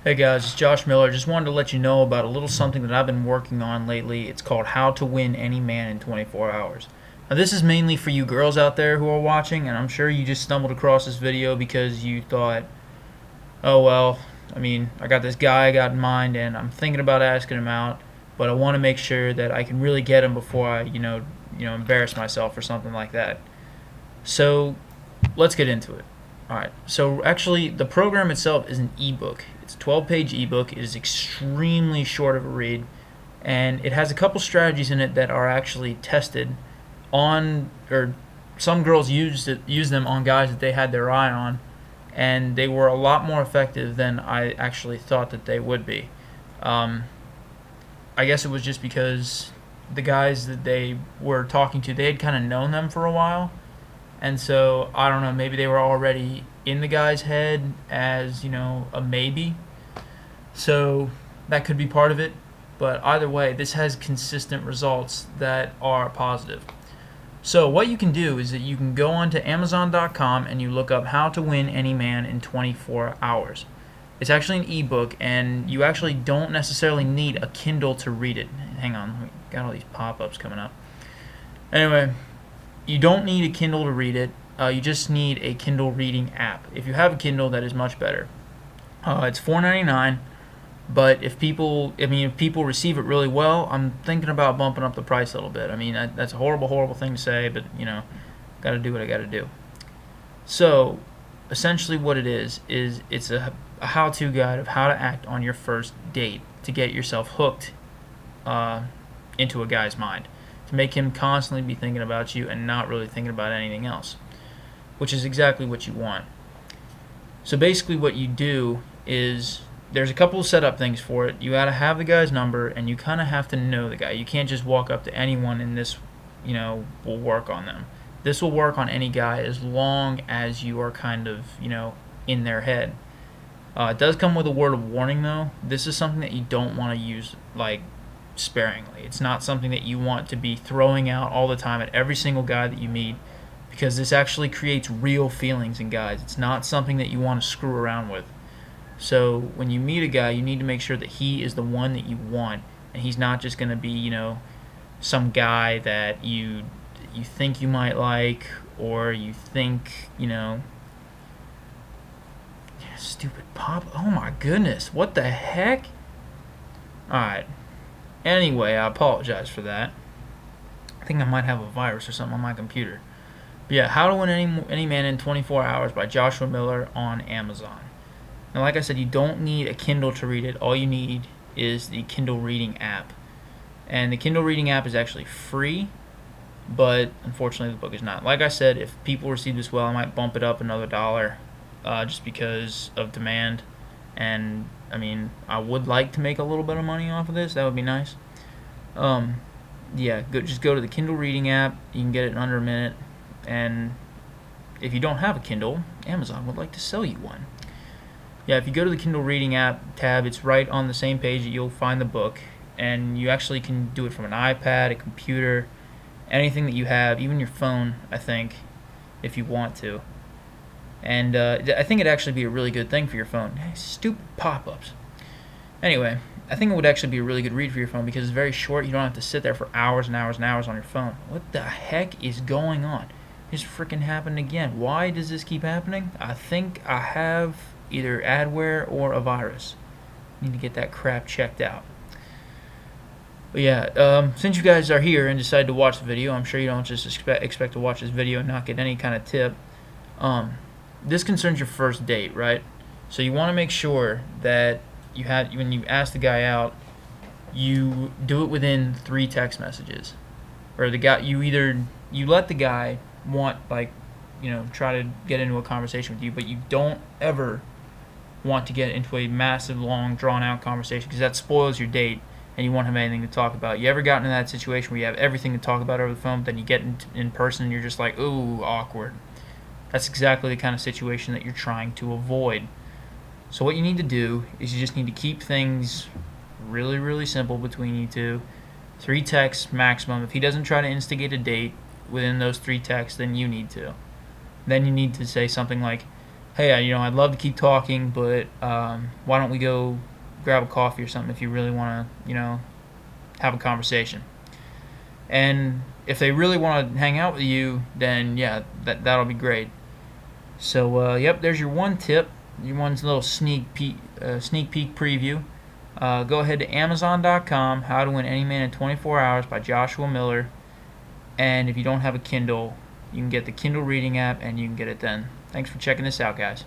Hey guys, it's Josh Miller. Just wanted to let you know about a little something that I've been working on lately. It's called How to Win Any Man in 24 Hours. Now, this is mainly for you girls out there who are watching, and I'm sure you just stumbled across this video because you thought, oh well, I got this guy I got in mind, and I'm thinking about asking him out, but I want to make sure that I can really get him before I, embarrass myself or something like that. So, let's get into it. Alright, so actually, the program itself is an ebook. It's a 12-page ebook. It is extremely short of a read, and it has a couple strategies in it that are actually tested on, or some girls use them on guys that they had their eye on, and they were a lot more effective than I actually thought that they would be. Um, I guess it was just because the guys that they were talking to, they had kind of known them for a while, and so I don't know, maybe they were already in the guy's head as, a maybe. So that could be part of it. But either way, this has consistent results that are positive. So what you can do is that you can go onto Amazon.com and you look up How to Win Any Man in 24 Hours. It's actually an ebook, and you actually don't necessarily need a Kindle to read it. Hang on, we got all these pop-ups coming up. Anyway, you don't need a Kindle to read it. You just need a Kindle reading app. If you have a Kindle, that is much better. It's $4.99, but if people receive it really well, I'm thinking about bumping up the price a little bit. That's a horrible, horrible thing to say, but got to do what I got to do. So, essentially, what it is it's a how-to guide of how to act on your first date to get yourself hooked into a guy's mind, to make him constantly be thinking about you and not really thinking about anything else, which is exactly what you want. So basically what you do is there's a couple of setup things for it. You got to have the guy's number, and you kind of have to know the guy. You can't just walk up to anyone and this, will work on them. This will work on any guy as long as you are kind of, in their head. It does come with a word of warning, though. This is something that you don't want to use, sparingly. It's not something that you want to be throwing out all the time at every single guy that you meet, because this actually creates real feelings in guys. It's not something that you want to screw around with. So when you meet a guy, you need to make sure that he is the one that you want, and he's not just going to be, some guy that you think you might like, or you think, stupid pop. Oh my goodness, what the heck? Alright. Anyway, I apologize for that. I think I might have a virus or something on my computer. But yeah, How to Win Any Man in 24 Hours by Joshua Miller on Amazon. Now, like I said, you don't need a Kindle to read it. All you need is the Kindle Reading app. And the Kindle Reading app is actually free, but unfortunately the book is not. Like I said, if people receive this well, I might bump it up another $1 just because of demand. And, I would like to make a little bit of money off of this. That would be nice. Just go to the Kindle Reading app. You can get it in under a minute. And if you don't have a Kindle, Amazon would like to sell you one. Yeah, if you go to the Kindle Reading app tab, it's right on the same page that you'll find the book, and you actually can do it from an iPad, a computer, anything that you have, even your phone, I think, if you want to. And I think it'd actually be a really good thing for your phone. Hey, stupid pop-ups. Anyway, I think it would actually be a really good read for your phone because it's very short. You don't have to sit there for hours and hours and hours on your phone. What the heck is going on? It's freaking happened again. Why does this keep happening? I think I have either adware or a virus. Need to get that crap checked out. But yeah, since you guys are here and decided to watch the video, I'm sure you don't just expect to watch this video and not get any kind of tip. This concerns your first date, right? So you want to make sure that when you ask the guy out, you do it within 3 text messages, or you let the guy try to get into a conversation with you, but you don't ever want to get into a massive, long, drawn-out conversation because that spoils your date and you won't have anything to talk about. You ever gotten in that situation where you have everything to talk about over the phone, but then you get in person and you're just like, ooh, awkward? That's exactly the kind of situation that you're trying to avoid. So what you need to do is you just need to keep things really, really simple between you two. 3 texts maximum. If he doesn't try to instigate a date within those 3 texts, then you need to. Then you need to say something like, hey, I'd love to keep talking, but why don't we go grab a coffee or something if you really want to, have a conversation. And if they really want to hang out with you, then yeah, that'll be great. So yep, there's your one tip, your one little sneak peek preview. Go ahead to Amazon.com. How to Win Any Man in 24 Hours by Joshua Miller. And if you don't have a Kindle, you can get the Kindle reading app and you can get it then. Thanks for checking this out, guys.